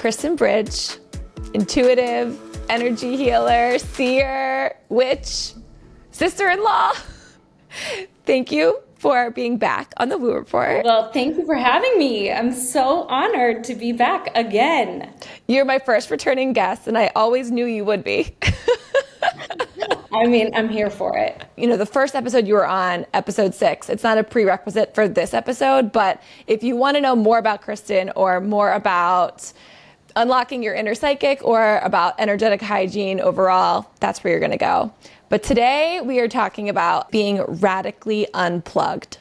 Christin Bridge, intuitive, energy healer, seer, witch, sister-in-law. Thank you for being back on the Woo Report. Well, thank you for having me. I'm so honored to be back again. You're my first returning guest, and I always knew you would be. I mean, I'm here for it. You know, the first episode you were on, episode 6, it's not a prerequisite for this episode, but if you want to know more about Christin or more about unlocking your inner psychic or about energetic hygiene overall, that's where you're going to go. But today we are talking about being radically unplugged.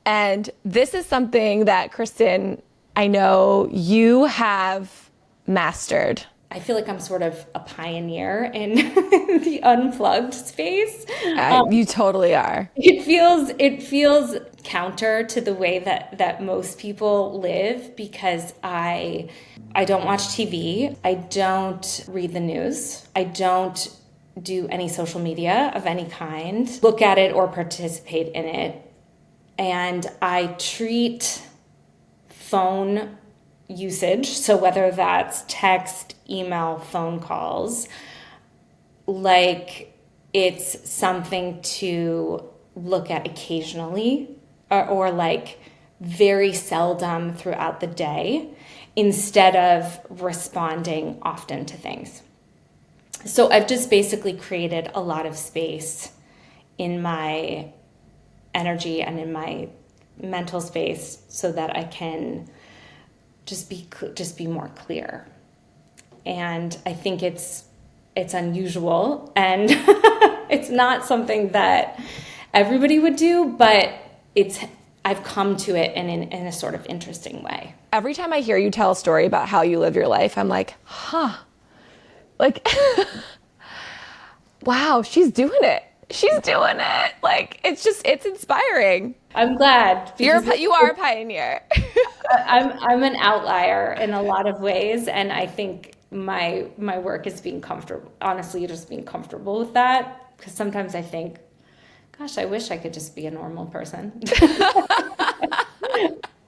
And this is something that, Christin, I know you have mastered. I feel like I'm sort of a pioneer in the unplugged space. You totally are. It feels counter to the way that most people live, because I don't watch TV. I don't read the news. I don't do any social media of any kind, look at it or participate in it. And I treat phone usage, so whether that's text, email, phone calls, like it's something to look at occasionally or like very seldom throughout the day, instead of responding often to things. So I've just basically created a lot of space in my energy and in my mental space so that I can just be more clear. And I think it's unusual, and it's not something that everybody would do, but I've come to it in a sort of interesting way. Every time I hear you tell a story about how you live your life, I'm like, like, wow, she's doing it. She's doing it. Like, it's inspiring. I'm glad. You are a pioneer. I'm an outlier in a lot of ways, and I think my work is being comfortable. Honestly, just being comfortable with that, because sometimes I think, gosh, I wish I could just be a normal person.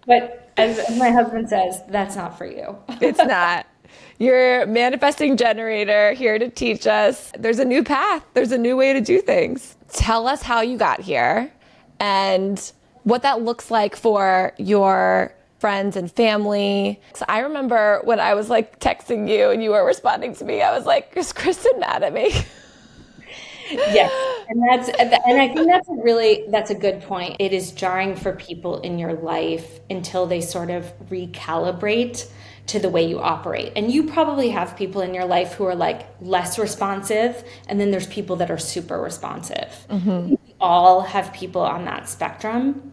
But as my husband says, that's not for you. It's not. You're a manifesting generator here to teach us there's a new path. There's a new way to do things. Tell us how you got here and what that looks like for your friends and family. So I remember when I was like texting you and you were responding to me, I was like, is Christin mad at me? Yes. And I think that's a good point. It is jarring for people in your life until they sort of recalibrate to the way you operate. And you probably have people in your life who are like less responsive, and then there's people that are super responsive. Mm-hmm. We all have people on that spectrum.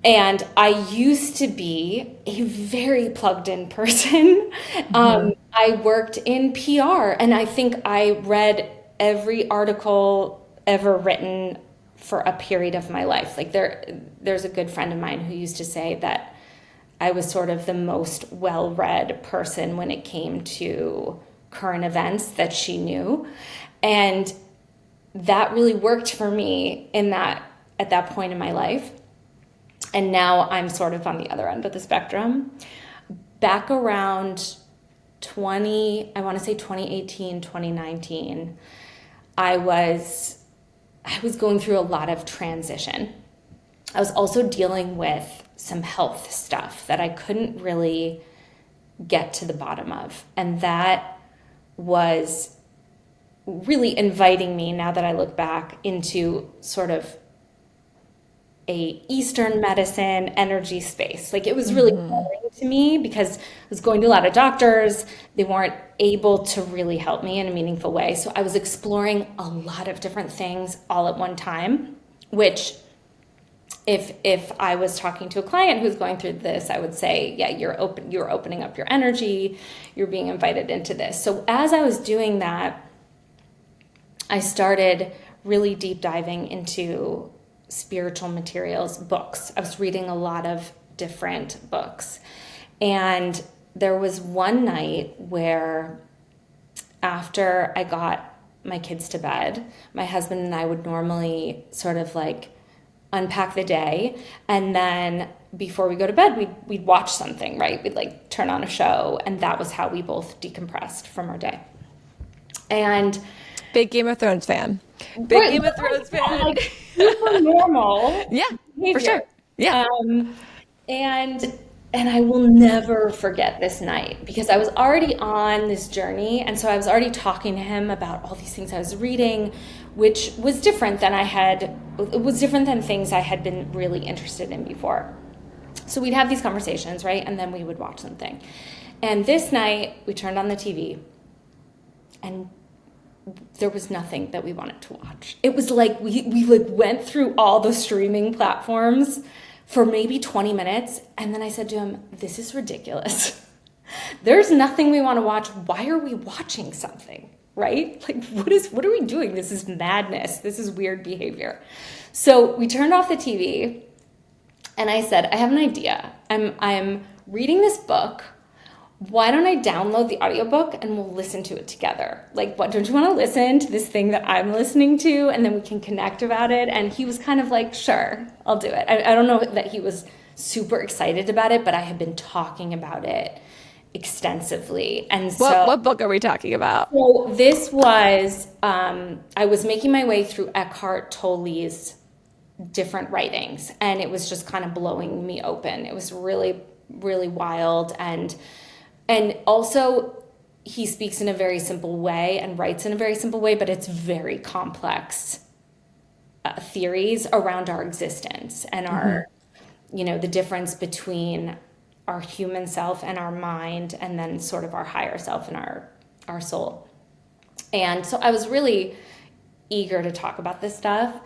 And I used to be a very plugged in person. Mm-hmm. I worked in PR, and I think I read every article ever written for a period of my life. Like there's a good friend of mine who used to say that I was sort of the most well-read person when it came to current events that she knew. And that really worked for me at that point in my life. And now I'm sort of on the other end of the spectrum. Back around 2018, 2019, I was going through a lot of transition. I was also dealing with some health stuff that I couldn't really get to the bottom of. And that was really inviting me, now that I look back, into sort of a Eastern medicine energy space. Like, it was really boring to me because I was going to a lot of doctors. They weren't able to really help me in a meaningful way. So I was exploring a lot of different things all at one time, which if I was talking to a client who's going through this, I would say, yeah, you're opening up your energy, you're being invited into this. So as I was doing that, I started really deep diving into spiritual materials, books. I was reading a lot of different books. And there was one night where, after I got my kids to bed, my husband and I would normally sort of like unpack the day, and then before we go to bed, we'd watch something, right? We'd like turn on a show, and that was how we both decompressed from our day. And big Game of Thrones fan. Big Game of Thrones fan. Like super normal. Yeah, behavior. for sure. Yeah. And I will never forget this night, because I was already on this journey, and so I was already talking to him about all these things I was reading, which was different than things I had been really interested in before. So we'd have these conversations, right? And then we would watch something. And this night we turned on the TV, and there was nothing that we wanted to watch. It was like we like went through all the streaming platforms for maybe 20 minutes. And then I said to him, this is ridiculous. There's nothing we want to watch. Why are we watching something, right? Like, what are we doing? This is madness. This is weird behavior. So we turned off the TV, and I said, I have an idea. I'm reading this book. Why don't I download the audiobook and we'll listen to it together? Like, what, don't you want to listen to this thing that I'm listening to, and then we can connect about it? And he was kind of like, sure, I'll do it. I don't know that he was super excited about it, but I had been talking about it extensively. And so what book are we talking about? So this was, I was making my way through Eckhart Tolle's different writings, and it was just kind of blowing me open. It was really, really wild. And also, he speaks in a very simple way and writes in a very simple way, but it's very complex theories around our existence and our, the difference between our human self and our mind, and then sort of our higher self and our soul. And so I was really eager to talk about this stuff.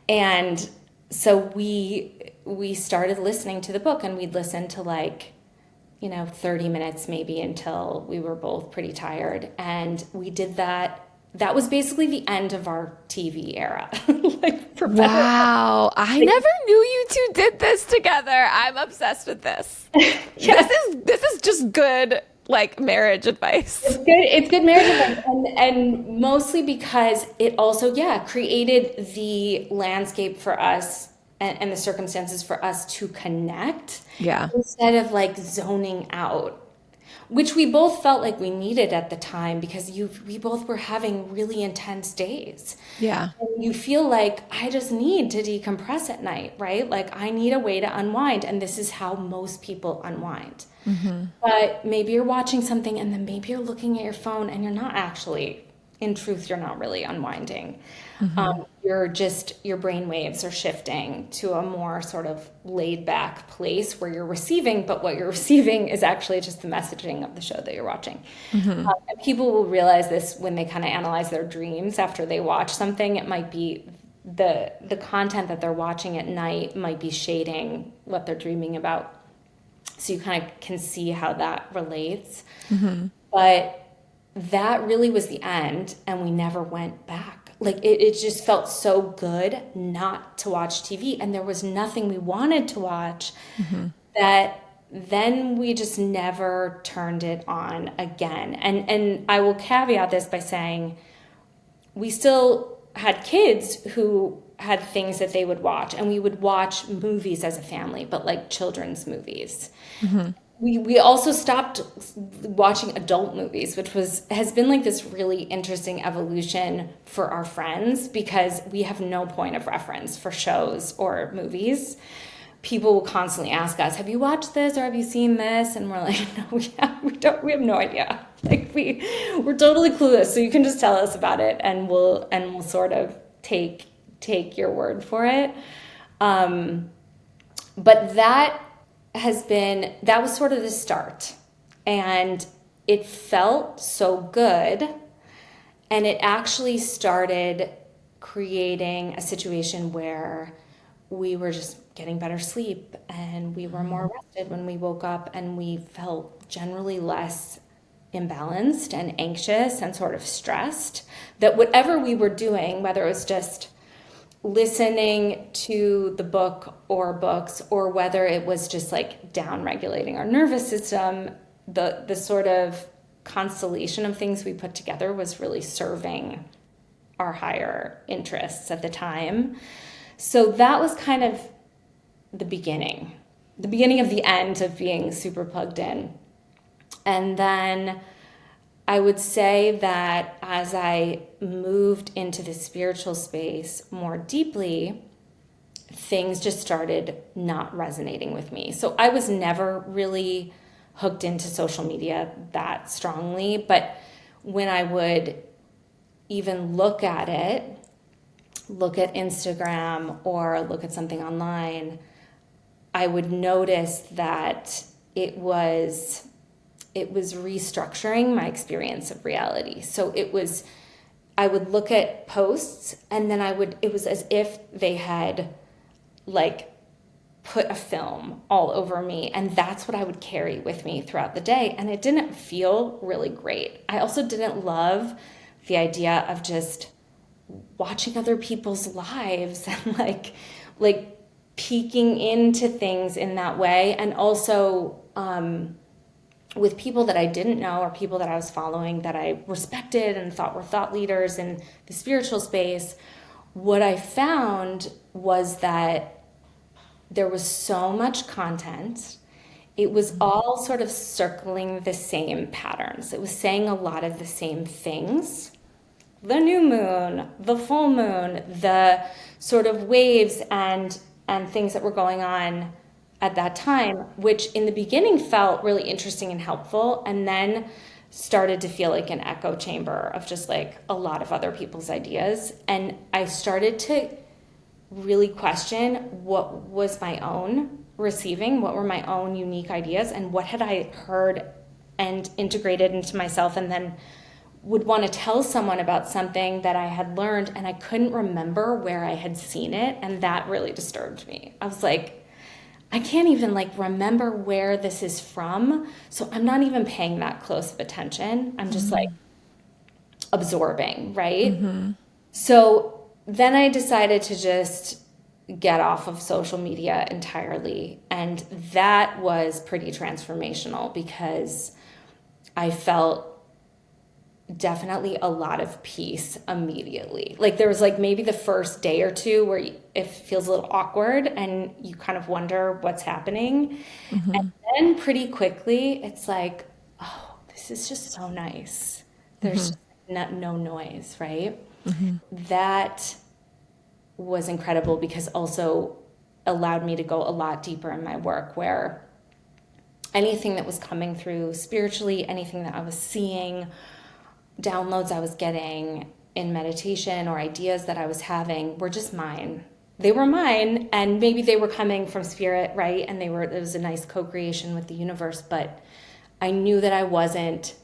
And so we started listening to the book, and we'd listen to 30 minutes maybe until we were both pretty tired. And we did that. That was basically the end of our TV era. Wow. I never knew you two did this together. I'm obsessed with this. Yeah. This is just good, marriage advice. It's good marriage advice. And mostly because it also, created the landscape for us and the circumstances for us to connect. Yeah. Instead of zoning out, which we both felt like we needed at the time, because we both were having really intense days. Yeah. And you feel like, I just need to decompress at night, right? Like, I need a way to unwind. And this is how most people unwind. Mm-hmm. But maybe you're watching something, and then maybe you're looking at your phone, and you're not actually, in truth, you're not really unwinding. Mm-hmm. Your brain waves are shifting to a more sort of laid back place where you're receiving, but what you're receiving is actually just the messaging of the show that you're watching. Mm-hmm. And people will realize this when they kind of analyze their dreams after they watch something. It might be the content that they're watching at night might be shading what they're dreaming about. So you kind of can see how that relates. Mm-hmm. But that really was the end, and we never went back. It just felt so good not to watch TV, and there was nothing we wanted to watch, that then we just never turned it on again. And I will caveat this by saying we still had kids who had things that they would watch, and we would watch movies as a family, but children's movies. Mm-hmm. We also stopped watching adult movies, which has been this really interesting evolution for our friends, because we have no point of reference for shows or movies. People will constantly ask us, have you watched this or have you seen this? And we're like, no, we have no idea. We're totally clueless. So you can just tell us about it, and we'll sort of take your word for it. But that was sort of the start, and it felt so good, and it actually started creating a situation where we were just getting better sleep, and we were more rested when we woke up, and we felt generally less imbalanced and anxious and sort of stressed, that whatever we were doing, whether it was just listening to the book or books, or whether it was just down regulating our nervous system, the sort of constellation of things we put together was really serving our higher interests at the time. So that was kind of the beginning. the beginning of the end of being super plugged in. And then I would say that as I moved into the spiritual space more deeply, things just started not resonating with me. So I was never really hooked into social media that strongly, but when I would even look at Instagram or look at something online, I would notice that it was restructuring my experience of reality. So I would look at posts and then it was as if they had like put a film all over me, and that's what I would carry with me throughout the day. And it didn't feel really great. I also didn't love the idea of just watching other people's lives and like peeking into things in that way. And also with people that I didn't know or people that I was following that I respected and thought were thought leaders in the spiritual space, what I found was that there was so much content. It was all sort of circling the same patterns. It was saying a lot of the same things. The new moon, the full moon, the sort of waves and things that were going on at that time, which in the beginning felt really interesting and helpful, and then started to feel like an echo chamber of just like a lot of other people's ideas. And I started to really question what was my own receiving, what were my own unique ideas, and what had I heard and integrated into myself, and then would want to tell someone about something that I had learned and I couldn't remember where I had seen it, and that really disturbed me. I was like, I can't even like remember where this is from, so I'm not even paying that close of attention. I'm just like absorbing, right? So then I decided to just get off of social media entirely. And that was pretty transformational because I felt definitely a lot of peace immediately. Like there was like maybe the first day or two where it feels a little awkward and you kind of wonder what's happening. And then pretty quickly it's like, oh, this is just so nice. There's no noise, right? That was incredible because also allowed me to go a lot deeper in my work, where anything that was coming through spiritually, anything that I was seeing, downloads I was getting in meditation or ideas that I was having were just mine. They were mine, and maybe they were coming from spirit, right? And it was a nice co-creation with the universe, but I knew that I wasn't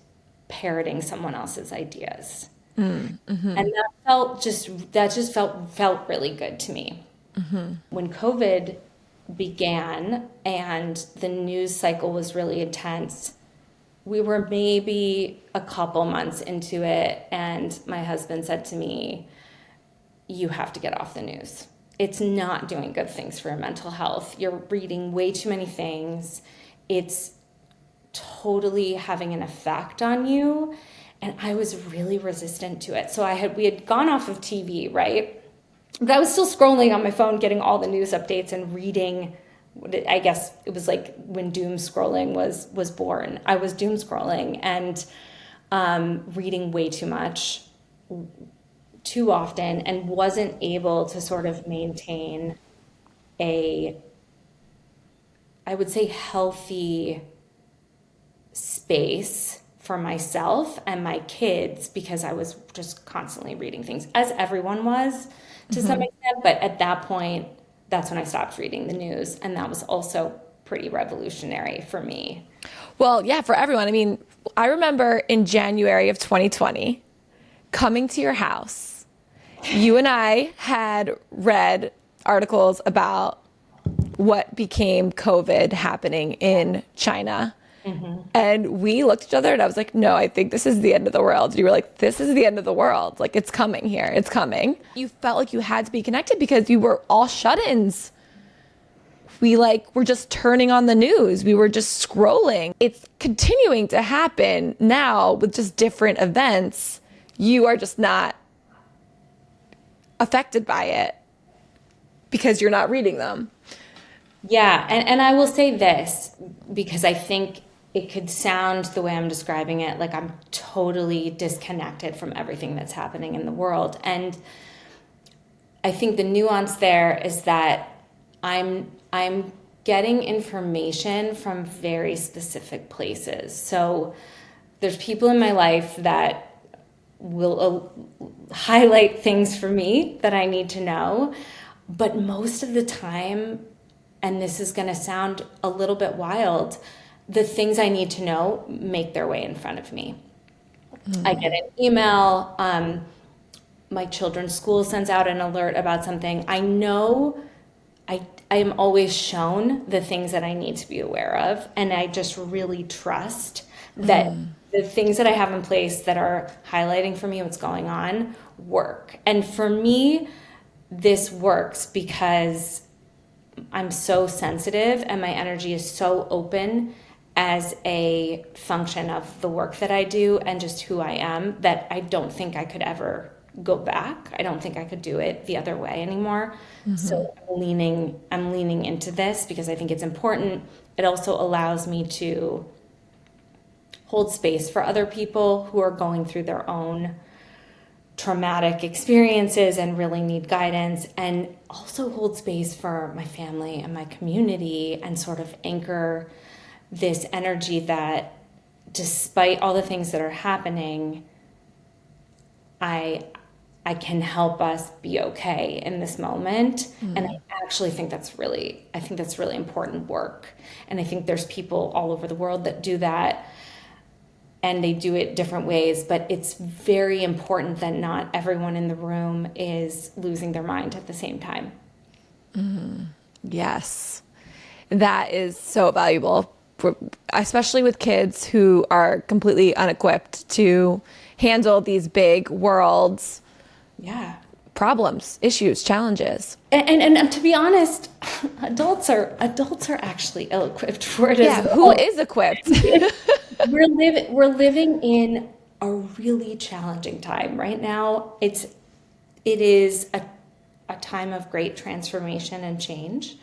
parroting someone else's ideas. And that just felt really good to me. When COVID began and the news cycle was really intense, we were maybe a couple months into it, and my husband said to me, you have to get off the news. It's not doing good things for your mental health. You're reading way too many things. It's totally having an effect on you. And I was really resistant to it. So we had gone off of TV, right? But I was still scrolling on my phone, getting all the news updates and reading. I guess it was like when doom scrolling was born. I was doom scrolling and reading way too much, too often, and wasn't able to sort of maintain I would say, healthy space for myself and my kids, because I was just constantly reading things, as everyone was to some extent. But at that point, that's when I stopped reading the news. And that was also pretty revolutionary for me. Well, yeah, for everyone. I mean, I remember in January of 2020 coming to your house. You and I had read articles about what became COVID happening in China. And we looked at each other and I was like, no, I think this is the end of the world. You were like, this is the end of the world. Like, it's coming here. It's coming. You felt like you had to be connected because you were all shut-ins. We were just turning on the news. We were just scrolling. It's continuing to happen now with just different events. You are just not affected by it because you're not reading them. Yeah, and I will say this because I think it could sound the way I'm describing it like I'm totally disconnected from everything that's happening in the world. And I think the nuance there is that I'm getting information from very specific places. So there's people in my life that will highlight things for me that I need to know, but most of the time, and this is going to sound a little bit wild, the things I need to know make their way in front of me. I get an email. My children's school sends out an alert about something. I know I am always shown the things that I need to be aware of. And I just really trust that the things that I have in place that are highlighting for me what's going on work. And for me, this works because I'm so sensitive and my energy is so open as a function of the work that I do and just who I am that I don't think I could ever go back. I don't think I could do it the other way anymore. So I'm leaning into this because I think it's important. It also allows me to hold space for other people who are going through their own traumatic experiences and really need guidance, and also hold space for my family and my community and sort of anchor this energy that despite all the things that are happening, I can help us be okay in this moment. And I actually think that's really important work. And I think there's people all over the world that do that, and they do it different ways, but it's very important that not everyone in the room is losing their mind at the same time. Yes, that is so valuable, especially with kids who are completely unequipped to handle these big worlds problems, issues, challenges. And to be honest, adults are actually ill-equipped for it as well. Who is equipped? We're living in a really challenging time right now. It is a time of great transformation and change.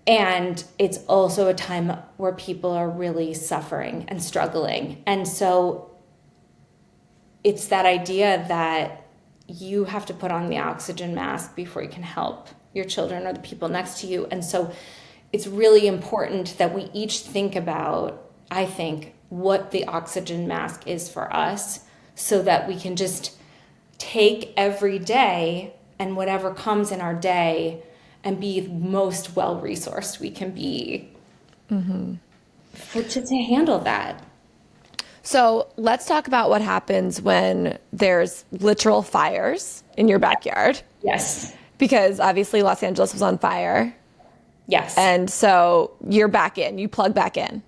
And it's also a time where people are really suffering and struggling. And so it's that idea that you have to put on the oxygen mask before you can help your children or the people next to you. And so it's really important that we each think about, I think, what the oxygen mask is for us so that we can just take every day and whatever comes in our day and be the most well-resourced we can be to handle that. So let's talk about what happens when there's literal fires in your backyard. Yes. Because obviously Los Angeles was on fire. Yes. And so you're back in, you plug back in.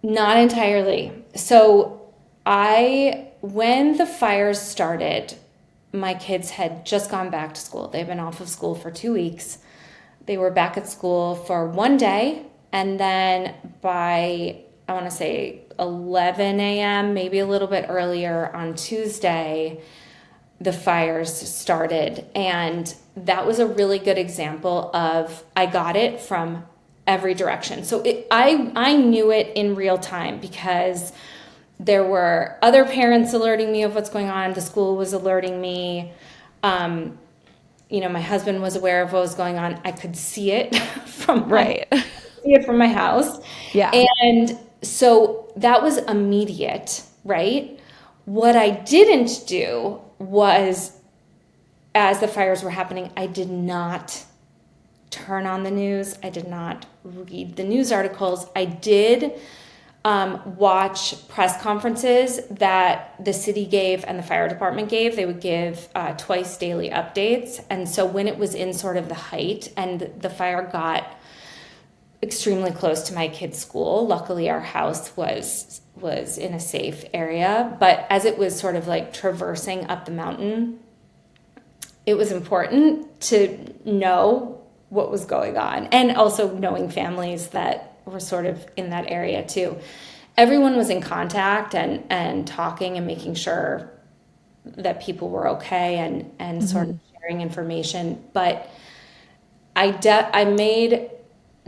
Not entirely. So when the fires started, my kids had just gone back to school. They've been off of school for 2 weeks. They were back at school for one day. And then by, I want to say 11 a.m., maybe a little bit earlier on Tuesday, the fires started. And that was a really good example of I got it from every direction. So I knew it in real time because there were other parents alerting me of what's going on. The school was alerting me. My husband was aware of what was going on. I could see it from my house. Yeah. And so that was immediate, right? What I didn't do was, as the fires were happening, I did not turn on the news. I did not read the news articles. I did watch press conferences that the city gave and the fire department gave. They would give twice daily updates. And so when it was in sort of the height and the fire got extremely close to my kids' school, luckily our house was in a safe area. But as it was sort of like traversing up the mountain, it was important to know what was going on, and also knowing families that were sort of in that area too. Everyone was in contact and talking and making sure that people were okay and sort of sharing information. But I made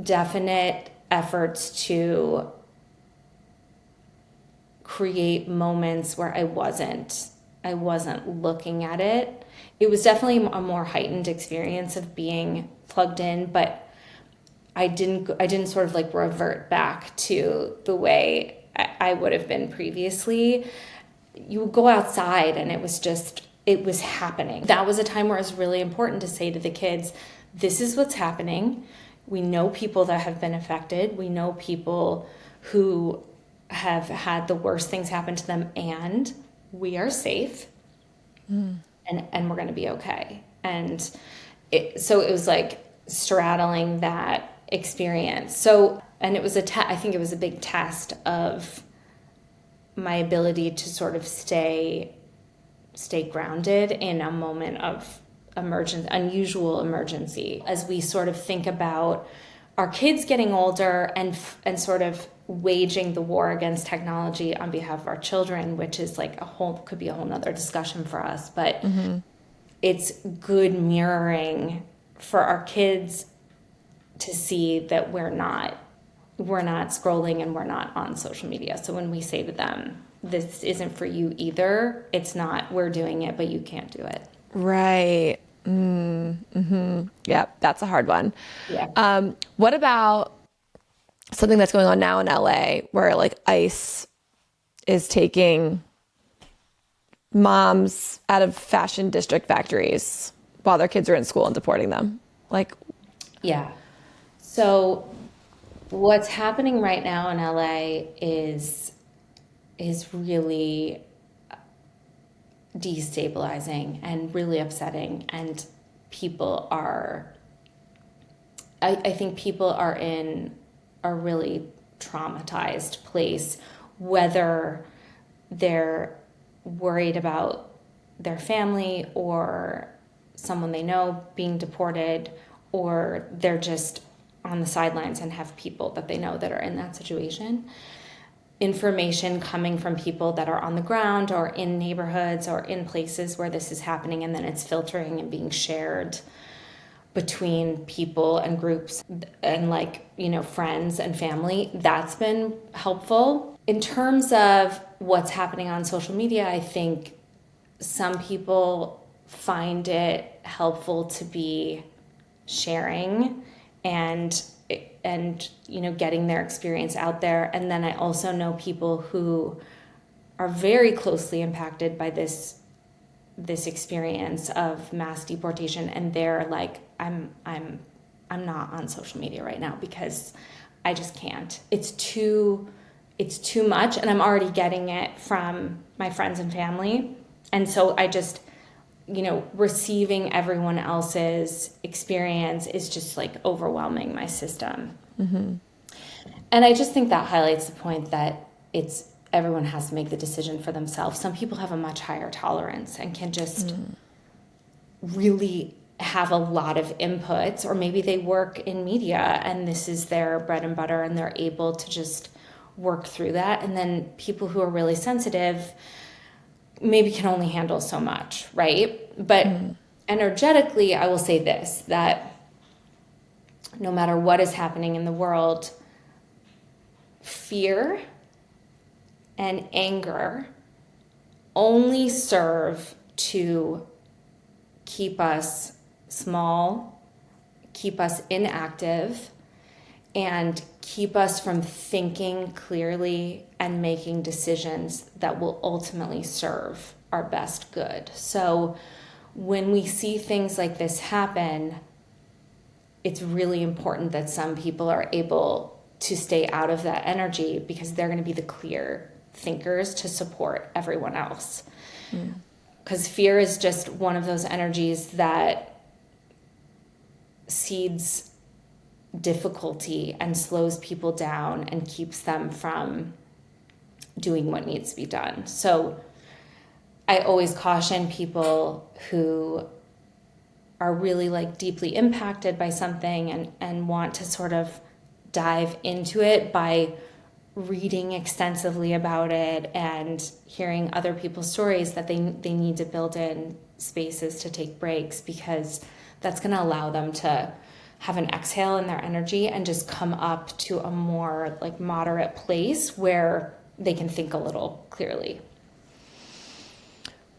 definite efforts to create moments where I wasn't looking at it. It was definitely a more heightened experience of being plugged in, but I didn't sort of like revert back to the way I would have been previously. You would go outside and it was happening. That was a time where it was really important to say to the kids, this is what's happening. We know people that have been affected. We know people who have had the worst things happen to them, and we are safe, and we're going to be okay. And so it was like straddling that experience. So, and it was I think it was a big test of my ability to sort of stay grounded in a moment of unusual emergency, as we sort of think about our kids getting older and sort of waging the war against technology on behalf of our children, which is like could be a whole nother discussion for us, but it's good mirroring for our kids to see that we're not scrolling and we're not on social media. So when we say to them, this isn't for you either, it's not, we're doing it, but you can't do it. Right. Mm-hmm. Yep, that's a hard one. Yeah. What about something that's going on now in LA where like ICE is taking moms out of fashion district factories while their kids are in school and deporting them? Like, yeah. So what's happening right now in LA is really destabilizing and really upsetting, and people are, I think people are in a really traumatized place, whether they're worried about their family or someone they know being deported, or they're just on the sidelines and have people that they know that are in that situation. Information coming from people that are on the ground or in neighborhoods or in places where this is happening, and then it's filtering and being shared between people and groups and friends and family. That's been helpful. In terms of what's happening on social media, I think some people find it helpful to be sharing and getting their experience out there. And then I also know people who are very closely impacted by this experience of mass deportation, and they're like, I'm not on social media right now because I just can't. It's too much, and I'm already getting it from my friends and family. And so I just, receiving everyone else's experience is just like overwhelming my system. Mm-hmm. And I just think that highlights the point that everyone has to make the decision for themselves. Some people have a much higher tolerance and can just really have a lot of inputs, or maybe they work in media and this is their bread and butter and they're able to just work through that. And then people who are really sensitive maybe can only handle so much, right? But energetically, I will say this, that no matter what is happening in the world, fear and anger only serve to keep us small, keep us inactive, and keep us from thinking clearly and making decisions that will ultimately serve our best good. So when we see things like this happen, it's really important that some people are able to stay out of that energy, because they're going to be the clear thinkers to support everyone else. Because fear is just one of those energies that seeds difficulty and slows people down and keeps them from doing what needs to be done. So I always caution people who are really deeply impacted by something and want to sort of dive into it by reading extensively about it and hearing other people's stories, that they need to build in spaces to take breaks, because that's going to allow them to have an exhale in their energy and just come up to a more like moderate place where they can think a little clearly.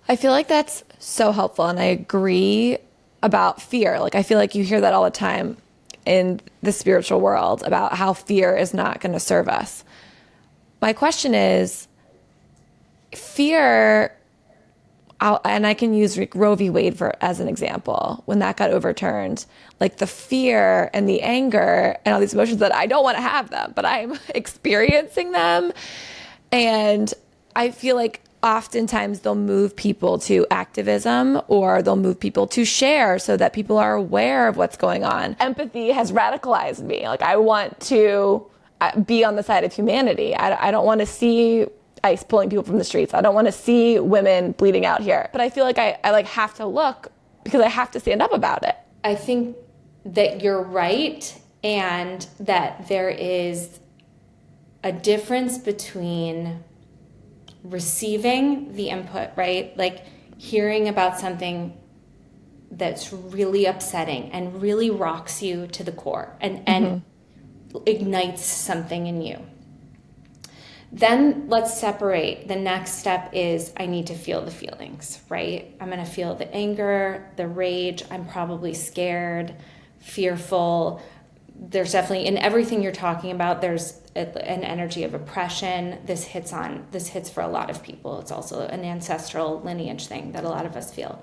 I feel like that's so helpful, and I agree about fear. Like, I feel like you hear that all the time in the spiritual world about how fear is not going to serve us. My question is, fear, and I can use Roe v. Wade as an example, when that got overturned, like the fear and the anger and all these emotions that I don't want to have them, but I'm experiencing them. And I feel like oftentimes they'll move people to activism, or they'll move people to share so that people are aware of what's going on. Empathy has radicalized me. Like, I want to be on the side of humanity. I don't want to see ICE pulling people from the streets. I don't want to see women bleeding out here. But I feel like I like have to look, because I have to stand up about it. I think that you're right, and that there is a difference between receiving the input, right? Like hearing about something that's really upsetting and really rocks you to the core and ignites something in you. Then let's separate. The next step is I need to feel the feelings, right? I'm going to feel the anger, the rage. I'm probably scared, fearful. There's definitely, in everything you're talking about, there's an energy of oppression. This hits for a lot of people. It's also an ancestral lineage thing that a lot of us feel.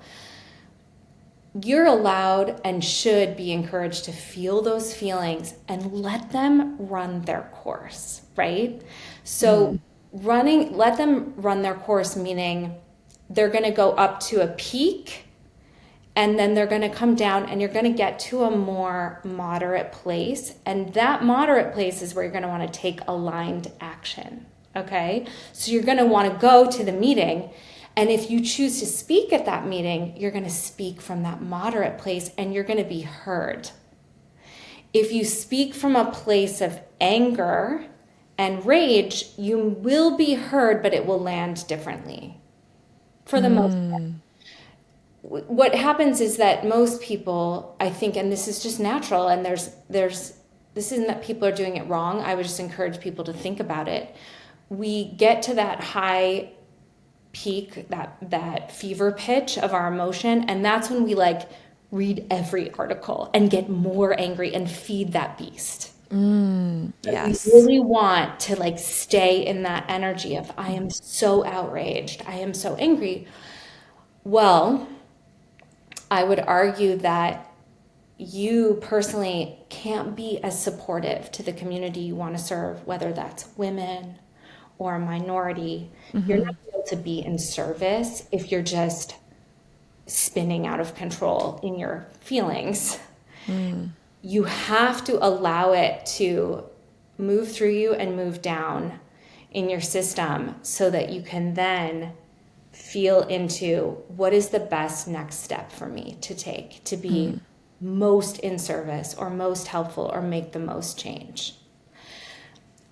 You're allowed and should be encouraged to feel those feelings and let them run their course, right? So let them run their course, meaning they're going to go up to a peak, and then they're going to come down, and you're going to get to a more moderate place. And that moderate place is where you're going to want to take aligned action, okay? So you're going to want to go to the meeting, and if you choose to speak at that meeting, you're going to speak from that moderate place, and you're going to be heard. If you speak from a place of anger and rage, you will be heard, but it will land differently for the most part. What happens is that most people, I think, and this is just natural, and this isn't that people are doing it wrong. I would just encourage people to think about it. We get to that high peak, that fever pitch of our emotion, and that's when we like read every article and get more angry and feed that beast. Yes. We really want to like stay in that energy of I am so outraged, I am so angry. Well, I would argue that you personally can't be as supportive to the community you want to serve, whether that's women or a minority. You're not able to be in service if you're just spinning out of control in your feelings. You have to allow it to move through you and move down in your system so that you can then feel into what is the best next step for me to take to be most in service or most helpful or make the most change.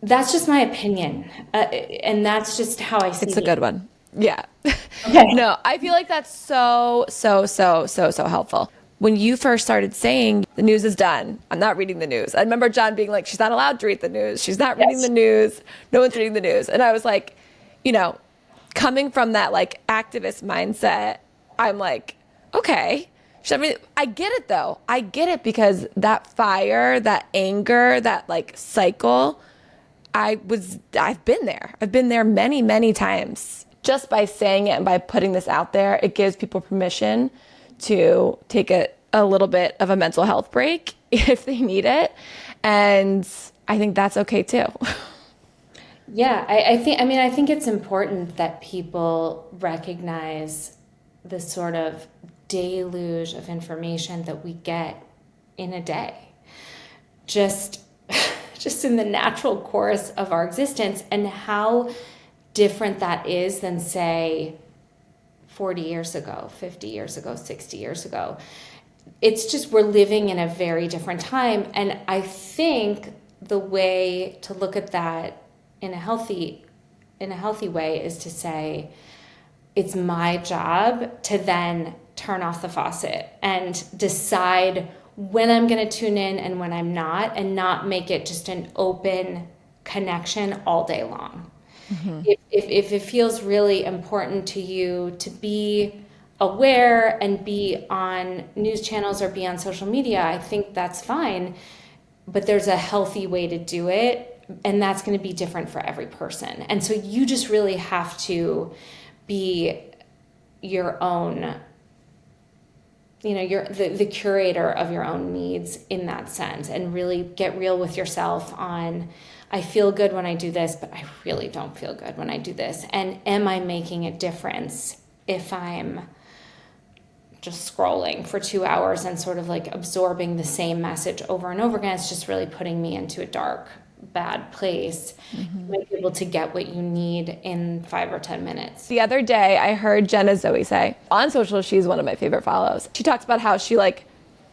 That's just my opinion. And that's just how I see it. It's a good one. Yeah. Okay. No, I feel like that's so helpful. When you first started saying the news is done, I'm not reading the news. I remember John being like, she's not allowed to read the news. She's not reading the news. No one's reading the news. And I was like, coming from that like activist mindset, I'm like, okay. I mean, I get it though. I get it, because that fire, that anger, that like cycle, I've been there. I've been there many, many times. Just by saying it and by putting this out there, it gives people permission to take a little bit of a mental health break if they need it. And I think that's okay too. Yeah, I think it's important that people recognize the sort of deluge of information that we get in a day, just in the natural course of our existence, and how different that is than, say, 40 years ago, 50 years ago, 60 years ago. It's just, we're living in a very different time. And I think the way to look at that in a healthy way is to say, it's my job to then turn off the faucet and decide when I'm going to tune in and when I'm not, and not make it just an open connection all day long. Mm-hmm. If it feels really important to you to be aware and be on news channels or be on social media, I think that's fine. But there's a healthy way to do it, and that's going to be different for every person. And so you just really have to be your own, you're the curator of your own needs in that sense, and really get real with yourself on, I feel good when I do this, but I really don't feel good when I do this. And am I making a difference if I'm just scrolling for 2 hours and sort of like absorbing the same message over and over again? It's just really putting me into a dark, bad place. Mm-hmm. You might be able to get what you need in 5 or 10 minutes. The other day, I heard Jenna Zoe say, on social, she's one of my favorite follows. She talks about how she like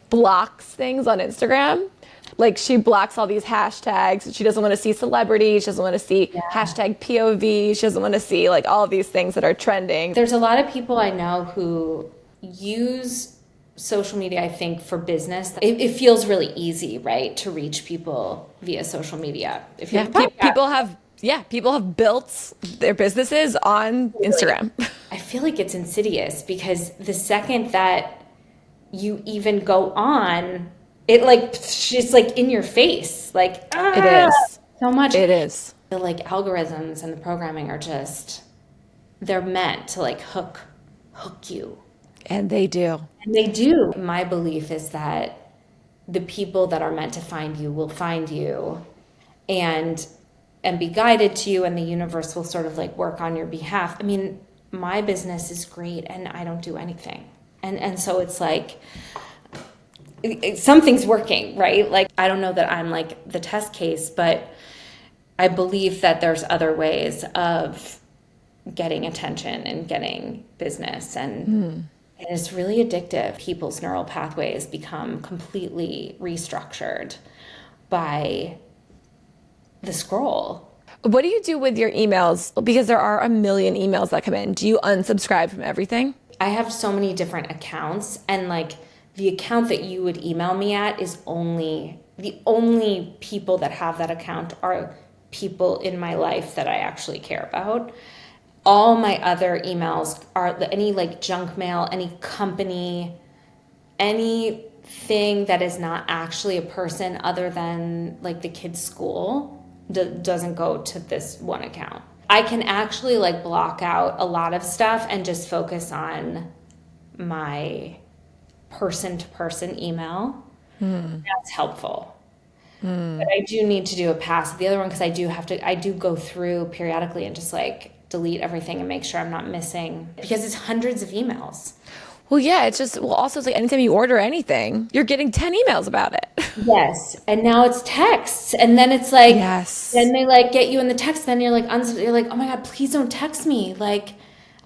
blocks things on Instagram. Like she blocks all these hashtags. She doesn't want to see celebrities. She doesn't want to see hashtag POV. She doesn't want to see like all of these things that are trending. There's a lot of people I know who use social media, I think, for business. It feels really easy, right, to reach people via social media. People have built their businesses on Instagram. I feel like it's insidious, because the second that you even go on, it's like in your face. Like, it is so much. It is. The like algorithms and the programming are just, they're meant to like hook you. And they do. My belief is that the people that are meant to find you will find you and be guided to you, and the universe will sort of like work on your behalf. I mean, my business is great and I don't do anything. And so it's like, something's working, right? Like, I don't know that I'm like the test case, but I believe that there's other ways of getting attention and getting business, and it's really addictive. People's neural pathways become completely restructured by the scroll. What do you do with your emails? Because there are a million emails that come in. Do you unsubscribe from everything? I have so many different accounts, and like the account that you would email me at is the only people that have that account are people in my life that I actually care about. All my other emails are any like junk mail, any company, anything that is not actually a person other than like the kid's school doesn't go to this one account. I can actually like block out a lot of stuff and just focus on my person-to-person email. That's helpful. But I do need to do a pass. The other one, because I do go through periodically and just like delete everything and make sure I'm not missing, because it's hundreds of emails. Well, yeah, also it's like anytime you order anything, you're getting 10 emails about it. Yes. And now it's texts. And then it's like, yes. Then they like get you in the text. Then you're like, oh my God, please don't text me. Like,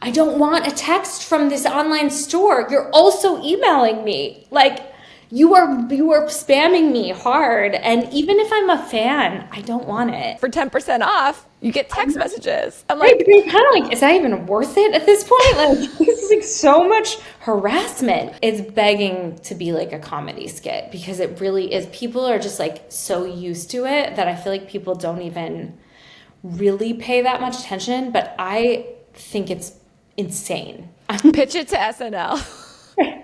I don't want a text from this online store. You're also emailing me. Like, you are spamming me hard. And even if I'm a fan, I don't want it. For 10% off, you get text messages. I'm like, right, kind of like, is that even worth it at this point? Like, this is like so much harassment. It's begging to be like a comedy skit, because it really is. People are just like so used to it that I feel like people don't even really pay that much attention. But I think it's insane. Pitch it to SNL.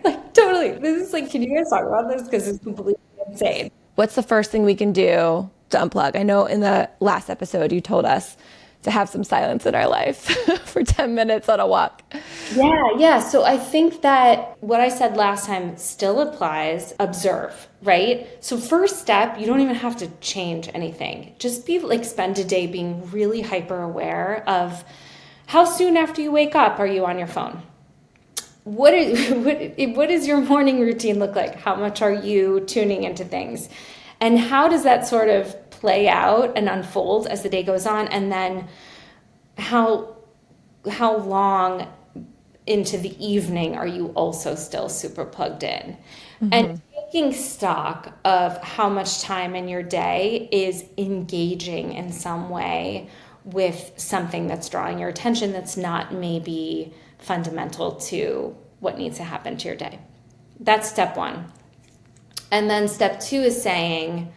Like, totally. This is like, can you guys talk about this? Because it's completely insane. What's the first thing we can do to unplug? I know in the last episode you told us to have some silence in our life for 10 minutes on a walk. Yeah. So I think that what I said last time still applies. Observe, right? So first step, you don't even have to change anything. Just spend a day being really hyper aware of how soon after you wake up are you on your phone? What does your morning routine look like? How much are you tuning into things? And how does that sort of play out and unfold as the day goes on? And then how long into the evening are you also still super plugged in? Mm-hmm. And taking stock of how much time in your day is engaging in some way with something that's drawing your attention that's not maybe fundamental to what needs to happen to your day. That's step one. And then step 2 is saying,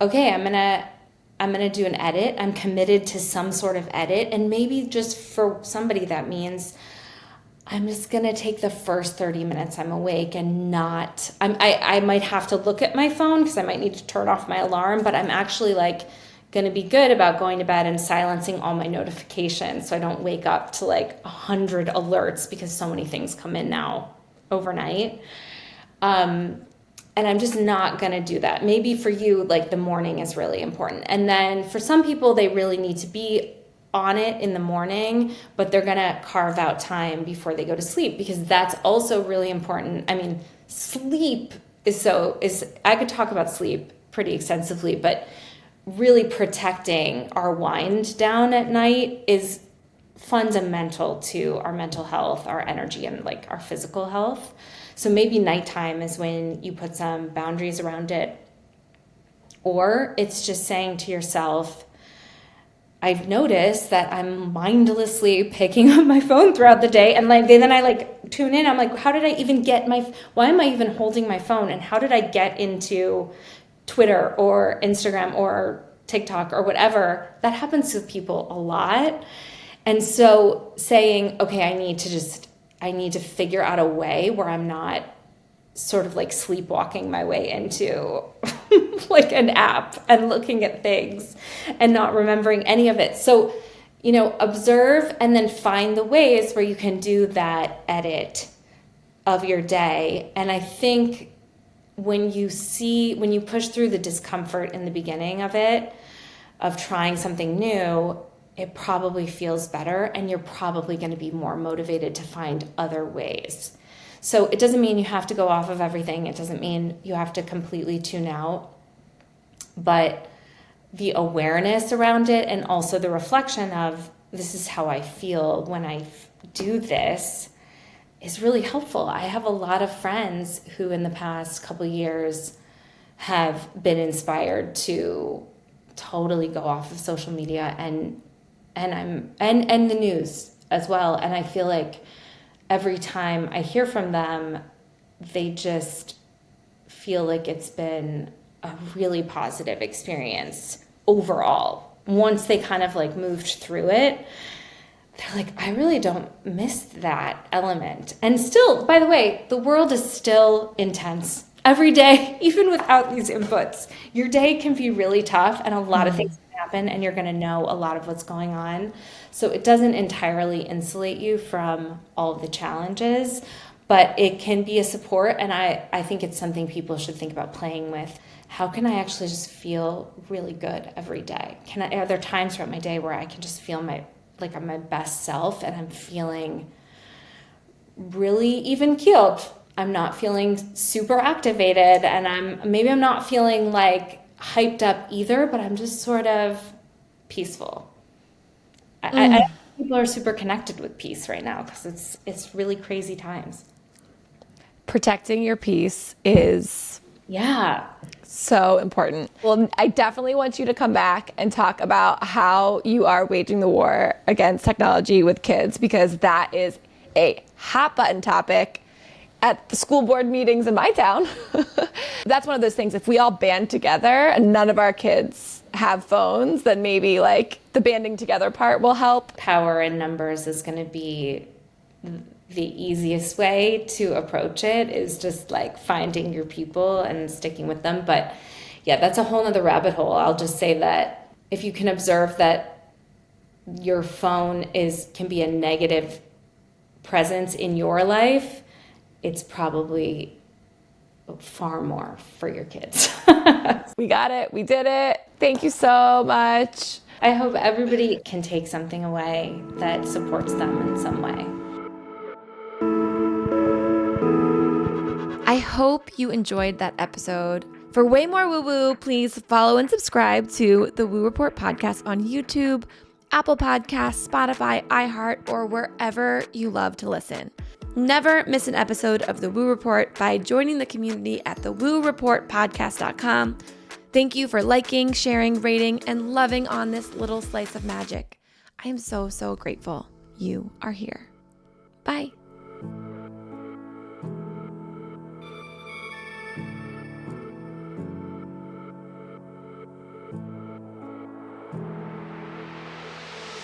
okay, I'm gonna do an edit. I'm committed to some sort of edit. And maybe just for somebody that means I'm just gonna take the first 30 minutes I'm awake and not, I might have to look at my phone because I might need to turn off my alarm, but I'm actually like gonna be good about going to bed and silencing all my notifications so I don't wake up to like 100 alerts because so many things come in now overnight. And I'm just not going to do that. Maybe for you, like the morning is really important. And then for some people, they really need to be on it in the morning, but they're going to carve out time before they go to sleep because that's also really important. I mean, sleep is I could talk about sleep pretty extensively, but really protecting our wind down at night is fundamental to our mental health, our energy, and like our physical health. So maybe nighttime is when you put some boundaries around it. Or it's just saying to yourself, I've noticed that I'm mindlessly picking up my phone throughout the day. And then I like tune in. I'm like, how did I even why am I even holding my phone? And how did I get into Twitter or Instagram or TikTok or whatever? That happens to people a lot. And so saying, okay, I need to figure out a way where I'm not sort of like sleepwalking my way into like an app and looking at things and not remembering any of it. So, observe and then find the ways where you can do that edit of your day. And I think when you push through the discomfort in the beginning of it, of trying something new, it probably feels better and you're probably going to be more motivated to find other ways. So it doesn't mean you have to go off of everything. It doesn't mean you have to completely tune out. But the awareness around it and also the reflection of this is how I feel when I do this is really helpful. I have a lot of friends who in the past couple of years have been inspired to totally go off of social media and the news as well. And I feel like every time I hear from them, they just feel like it's been a really positive experience overall. Once they kind of like moved through it, they're like, I really don't miss that element. And still, by the way, the world is still intense. Every day, even without these inputs, your day can be really tough and a lot of things can happen and you're going to know a lot of what's going on. So it doesn't entirely insulate you from all of the challenges, but it can be a support. And I think it's something people should think about playing with. How can I actually just feel really good every day? Are there times throughout my day where I can just feel I'm my best self and I'm feeling really even keeled? I'm not feeling super activated and I'm not feeling like hyped up either, but I'm just sort of peaceful. I think people are super connected with peace right now because it's really crazy times. Protecting your peace is so important. Well, I definitely want you to come back and talk about how you are waging the war against technology with kids, because that is a hot button topic at the school board meetings in my town. That's one of those things, if we all band together and none of our kids have phones, then maybe like the banding together part will help. Power in numbers is going to be the easiest way to approach it, is just like finding your people and sticking with them. But yeah, that's a whole nother rabbit hole. I'll just say that if you can observe that your phone can be a negative presence in your life, it's probably far more for your kids. We got it. We did it. Thank you so much. I hope everybody can take something away that supports them in some way. I hope you enjoyed that episode. For way more woo-woo, please follow and subscribe to the Woo Report podcast on YouTube, Apple Podcasts, Spotify, iHeart, or wherever you love to listen. Never miss an episode of The Woo Report by joining the community at thewooreportpodcast.com. Thank you for liking, sharing, rating, and loving on this little slice of magic. I am so, so grateful you are here. Bye.